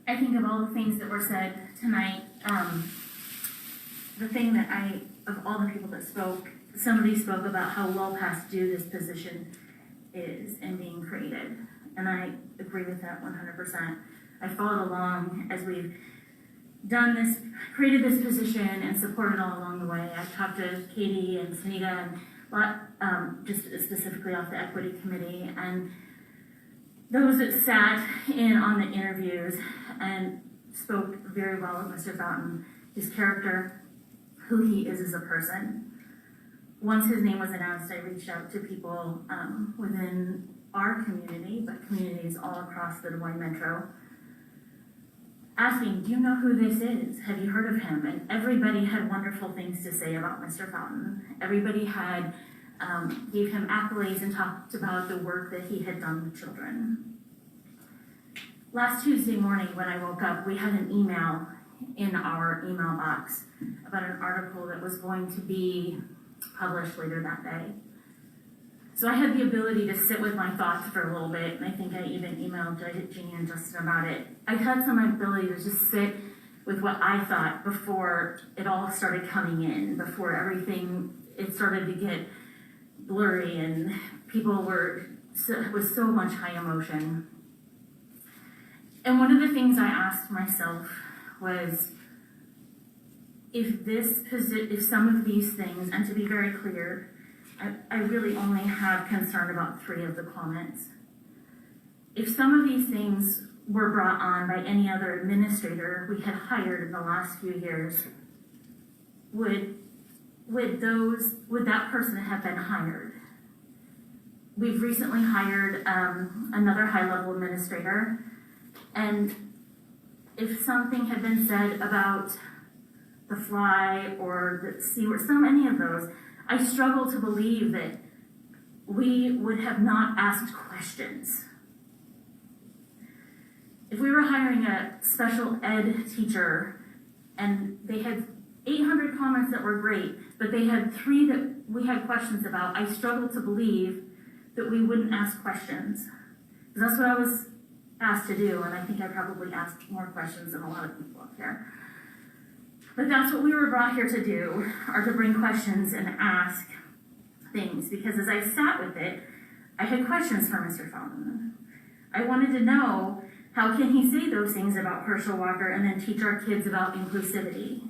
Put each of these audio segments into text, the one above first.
I think of all the things that were said tonight, the thing that of all the people that spoke, somebody spoke about how well past due this position is in being created. And I agree with that 100%. I followed along as we've done this, created this position and supported all along the way. I've talked to Katie and Sunita and just specifically off the equity committee, and those that sat in on the interviews and spoke very well of Mr. Fountain, his character, who he is as a person. Once his name was announced, I reached out to people within our community, but communities all across the Des Moines Metro, asking, do you know who this is? Have you heard of him? And everybody had wonderful things to say about Mr. Fountain. Everybody had gave him accolades and talked about the work that he had done with children. Last Tuesday morning when I woke up, we had an email in our email box about an article that was going to be published later that day. So I had the ability to sit with my thoughts for a little bit, and I think I even emailed Jeannie and Justin about it. I had some ability to just sit with what I thought before it all started coming in, before everything, it started to get blurry and people with so much high emotion. And one of the things I asked myself was, if some of these things, and to be very clear, I really only have concern about 3 of the comments. If some of these things were brought on by any other administrator we had hired in the last few years, would that person have been hired? We've recently hired another high-level administrator, and if something had been said about the fly or the C or any of those, I struggle to believe that we would have not asked questions. If we were hiring a special ed teacher and they had 800 comments that were great, but they had 3 that we had questions about, I struggle to believe that we wouldn't ask questions. Because that's what I was asked to do, and I think I probably asked more questions than a lot of people up here. But that's what we were brought here to do, are to bring questions and ask things. Because as I sat with it, I had questions for Mr. Fountain. I wanted to know, how can he say those things about Herschel Walker and then teach our kids about inclusivity?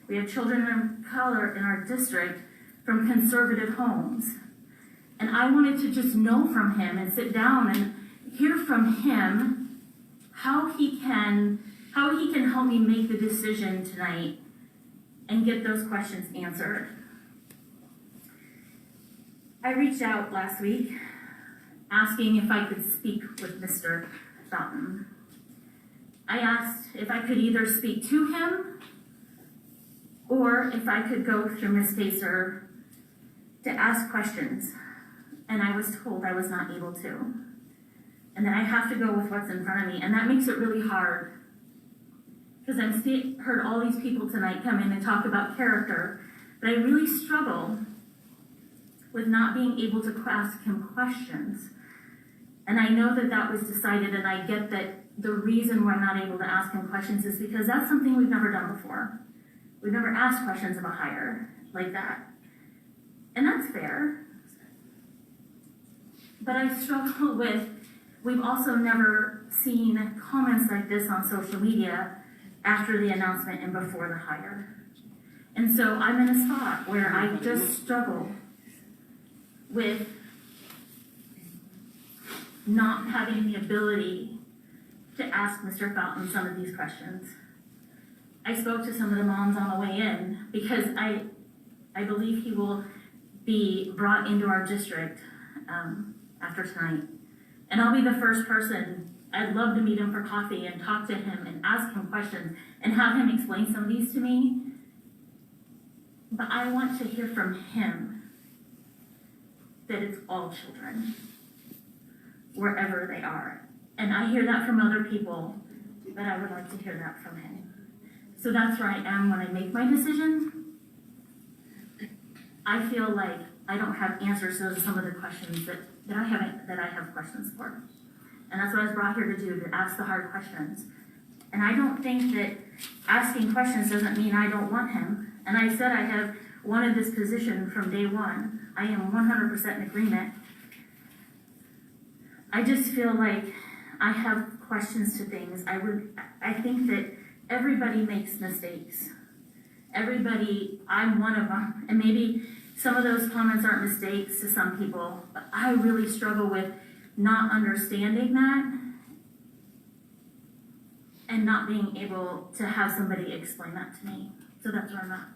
We have children of color in our district from conservative homes. And I wanted to just know from him and sit down and hear from him how he can help me make the decision tonight and get those questions answered. I reached out last week asking if I could speak with Mr. Fountain. I asked if I could either speak to him or if I could go through Ms. Pacer to ask questions, and I was told I was not able to, and that I have to go with what's in front of me, and that makes it really hard, because I've heard all these people tonight come in and talk about character, but I really struggle with not being able to ask him questions. And I know that that was decided, and I get that the reason we're not able to ask him questions is because that's something we've never done before. We've never asked questions of a hire like that. And that's fair. But I struggle with, we've also never seen comments like this on social media after the announcement and before the hire. And so I'm in a spot where I just struggle with not having the ability to ask Mr. Fountain some of these questions. I spoke to some of the moms on the way in because I believe he will be brought into our district after tonight. And I'll be the first person. I'd love to meet him for coffee and talk to him and ask him questions and have him explain some of these to me. But I want to hear from him that it's all children, wherever they are. And I hear that from other people, but I would like to hear that from him. So that's where I am when I make my decision. I feel like I don't have answers to some of the questions that I have questions for. And that's what I was brought here to do, to ask the hard questions. And I don't think that asking questions doesn't mean I don't want him. And I said I have wanted this position from day one. I am 100% in agreement. I just feel like I have questions to things. I think that everybody makes mistakes. Everybody, I'm one of them. And maybe some of those comments aren't mistakes to some people, but I really struggle with not understanding that and not being able to have somebody explain that to me. So that's where I'm at.